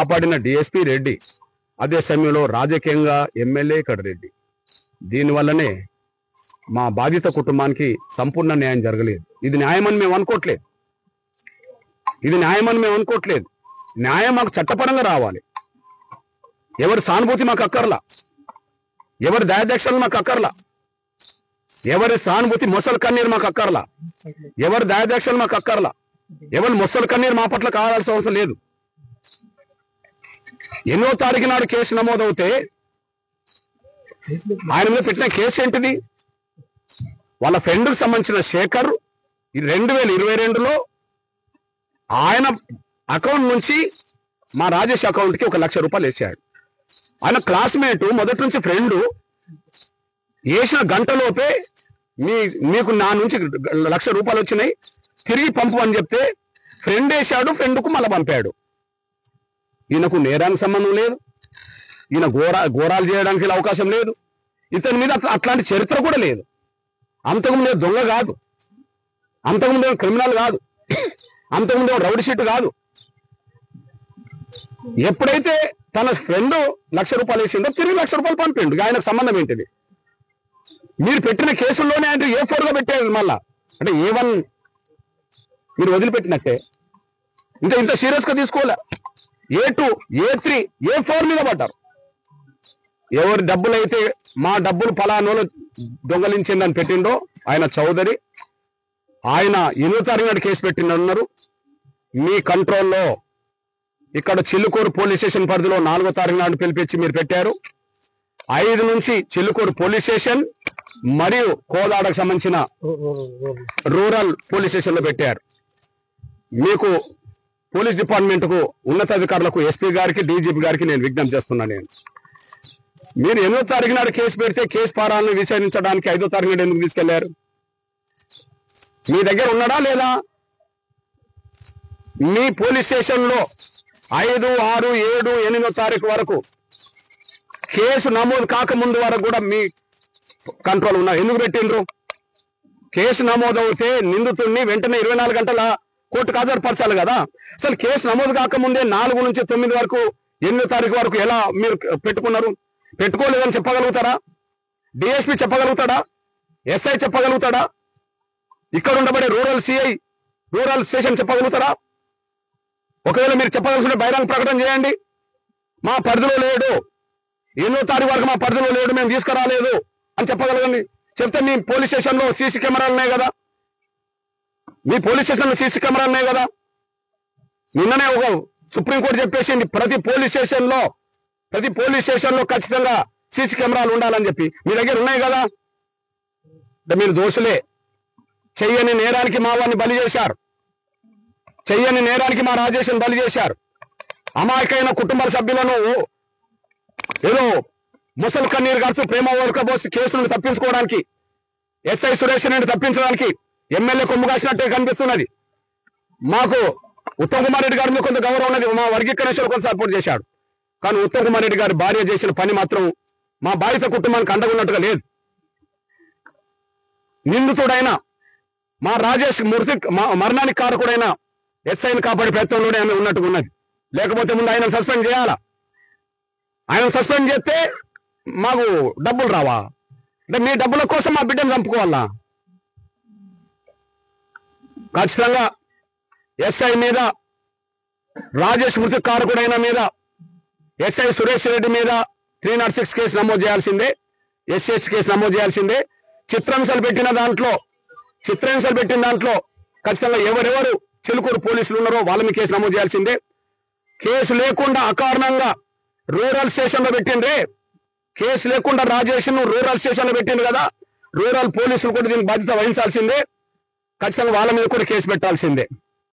కాపాడిన డిఎస్పీ రెడ్డి, అదే సమయంలో రాజకీయంగా ఎమ్మెల్యే ఇక్కడ రెడ్డి. దీనివల్లనే మా బాధిత కుటుంబానికి సంపూర్ణ న్యాయం జరగలేదు. ఇది న్యాయమని మేము అనుకోవట్లేదు. న్యాయం మాకు చట్టపరంగా రావాలి. ఎవరి సానుభూతి మాకు అక్కర్లా, ఎవరి దయాదక్షలు మాకు అక్కర్లా, ఎవరి సానుభూతి మొసలు కన్నీరు మాకు అక్కర్లా, ఎవరి దయాదక్షలు మాకు అక్కర్లా, ఎవరి మొసలు కన్నీరు మా పట్ల కావాల్సిన అవసరం లేదు. 8వ తారీఖు నాడు కేసు నమోదవుతే ఆయన మీద పెట్టిన కేసు ఏంటిది? వాళ్ళ ఫ్రెండ్కి సంబంధించిన శేఖర్ 2022లో ఆయన అకౌంట్ నుంచి మా రాజేష్ అకౌంట్కి 1 లక్ష రూపాయలు వేసాడు. ఆయన క్లాస్మేట్, మొదటి నుంచి ఫ్రెండ్, వేసిన గంటలోపే మీకు నా నుంచి 1 లక్ష రూపాయలు వచ్చినాయి, తిరిగి పంపు అని చెప్తే ఫ్రెండ్ వేశాడు, ఫ్రెండ్కు మళ్ళీ పంపాడు. ఈయనకు నేరానికి సంబంధం లేదు, ఈయన ఘోరాలు చేయడానికి అవకాశం లేదు, ఇతని మీద అట్లాంటి చరిత్ర కూడా లేదు. అంతకుముందే దొంగ కాదు, అంతకుముందే క్రిమినల్ కాదు, అంతకుముందే రౌడీ షీట్ కాదు. ఎప్పుడైతే తన ఫ్రెండ్ 1 లక్ష రూపాయలు వేసిందో తిరిగి 1 లక్ష రూపాయలు పంపిండు. ఆయనకు సంబంధం ఏంటిది? మీరు పెట్టిన కేసుల్లోనే అంటే A4 గా పెట్టారు, మళ్ళా అంటే A1 మీరు వదిలిపెట్టినట్టే. ఇంత సీరియస్ గా తీసుకోలే. A2, A3, A4 మీద పడ్డారు. ఎవరి డబ్బులు అయితే మా డబ్బులు ఫలానోళ్ళు దొంగలించిందని పెట్టిండో ఆయన చౌదరి, ఆయన 8వ తారీఖు నాడు కేసు పెట్టినన్నారు. మీ కంట్రోల్లో ఇక్కడ చిల్లుకూరు పోలీస్ స్టేషన్ పరిధిలో 4వ తారీఖు నాడు పిలిపించి మీరు పెట్టారు. 5 నుంచి చిల్లుకూరు పోలీస్ స్టేషన్ మరియు కోదాడకు సంబంధించిన రూరల్ పోలీస్ స్టేషన్లో పెట్టారు. మీకు పోలీస్ డిపార్ట్మెంట్కు ఉన్నతాధికారులకు ఎస్పీ గారికి డీజీపీ గారికి నేను విజ్ఞప్తి చేస్తున్నాను. మీరు 8వ తారీఖు నాడు కేసు పెడితే కేసు ఫారాలను విచారించడానికి 5వ తారీఖు నాడు ఎందుకు తీసుకెళ్లారు? మీ దగ్గర ఉన్నాడా లేదా? మీ పోలీస్ స్టేషన్లో 5, 6, 7, 8వ తారీఖు వరకు కేసు నమోదు కాకముందు వరకు కూడా మీ కంట్రోల్ ఉన్నా. ఎందుకు పెట్టిండ్రు? కేసు నమోదు అవుతే నిందితుడిని వెంటనే 24 గంటల కోర్టుకు హాజరుపరచాలి కదా. అసలు కేసు నమోదు కాకముందే 4 నుంచి 9 వరకు 8వ తారీఖు వరకు ఎలా మీరు పెట్టుకున్నారు? పెట్టుకోలేదని చెప్పగలుగుతారా? డిఎస్పీ చెప్పగలుగుతాడా? ఎస్ఐ చెప్పగలుగుతాడా? ఇక్కడ ఉండబడే రూరల్ సిఐ, రూరల్ స్టేషన్ చెప్పగలుగుతారా? ఒకవేళ మీరు చెప్పగలుగుతుంటే బహిరంగ ప్రకటన చేయండి. మా పరిధిలో లేడు, 8వ తారీఖు వరకు మా పరిధిలో లేడు, మేము తీసుకురాలేదు అని చెప్పగలగండి. చెప్తే మీ పోలీస్ స్టేషన్లో సీసీ కెమెరాలు ఉన్నాయి కదా, మీ పోలీస్ స్టేషన్లో సీసీ కెమెరాలు ఉన్నాయి కదా. నిన్ననే ఒక సుప్రీంకోర్టు చెప్పేసింది ప్రతి పోలీస్ స్టేషన్లో ఖచ్చితంగా సీసీ కెమెరాలు ఉండాలని చెప్పి. మీ దగ్గర ఉన్నాయి కదా. మీరు దోషులే. చెయ్యని నేరానికి మా వాడిని బలి చేశారు, చెయ్యని నేరానికి మా రాజేష్ని బలి చేశారు. అమాయకైన కుటుంబ సభ్యులను ఏదో ముసలి కన్నీరు గారుతూ ప్రేమ ఓరకబోసి కేసులను తప్పించుకోవడానికి, ఎస్ఐ సురేష్ రెడ్డి తప్పించడానికి ఎమ్మెల్యే కొమ్ము కాసినట్టే కనిపిస్తున్నది. మాకు ఉత్తమ్ కుమార్ రెడ్డి గారి మీద కొంత గౌరవం ఉన్నది, మా వర్గీకరణలో కొంత సపోర్ట్ చేశాడు. కానీ ఉత్తమ్ కుమార్ రెడ్డి గారి భార్య చేసిన పని మాత్రం మా బాధిత కుటుంబానికి అండగున్నట్టుగా లేదు. నిందితుడైన మా రాజేష్ మరణానికి కారకుడైన ఎస్ఐని కాపాడే ప్రయత్నంలోనే ఆమె ఉన్నట్టుగా ఉన్నది. లేకపోతే ముందు ఆయన సస్పెండ్ చేయాలా? ఆయన సస్పెండ్ చేస్తే మాకు డబ్బులు రావా? అంటే మీ డబ్బుల కోసం మా బిడ్డను చంపుకోవాలా? ఖచ్చితంగా ఎస్ఐ మీద, రాజేష్ మృతి కారకుడైన మీద, ఎస్ఐ సురేష్ రెడ్డి మీద 306 కేసు నమోదు చేయాల్సిందే, SH కేసు నమోదు చేయాల్సిందే. చిత్రాంశాలు పెట్టిన దాంట్లో ఖచ్చితంగా ఎవరెవరు చిలుకూరు పోలీసులు ఉన్నారో వాళ్ళ మీద కేసు నమోదు చేయాల్సిందే. కేసు లేకుండా అకారణంగా రూరల్ స్టేషన్లో పెట్టిండ్రే, కేసు లేకుండా రాజేష్ను రూరల్ స్టేషన్లో పెట్టిండ్రు కదా, రూరల్ పోలీసులు కూడా దీనికి బాధ్యత వహించాల్సిందే. ఖచ్చితంగా వాళ్ళ మీద కూడా కేసు పెట్టాల్సిందే.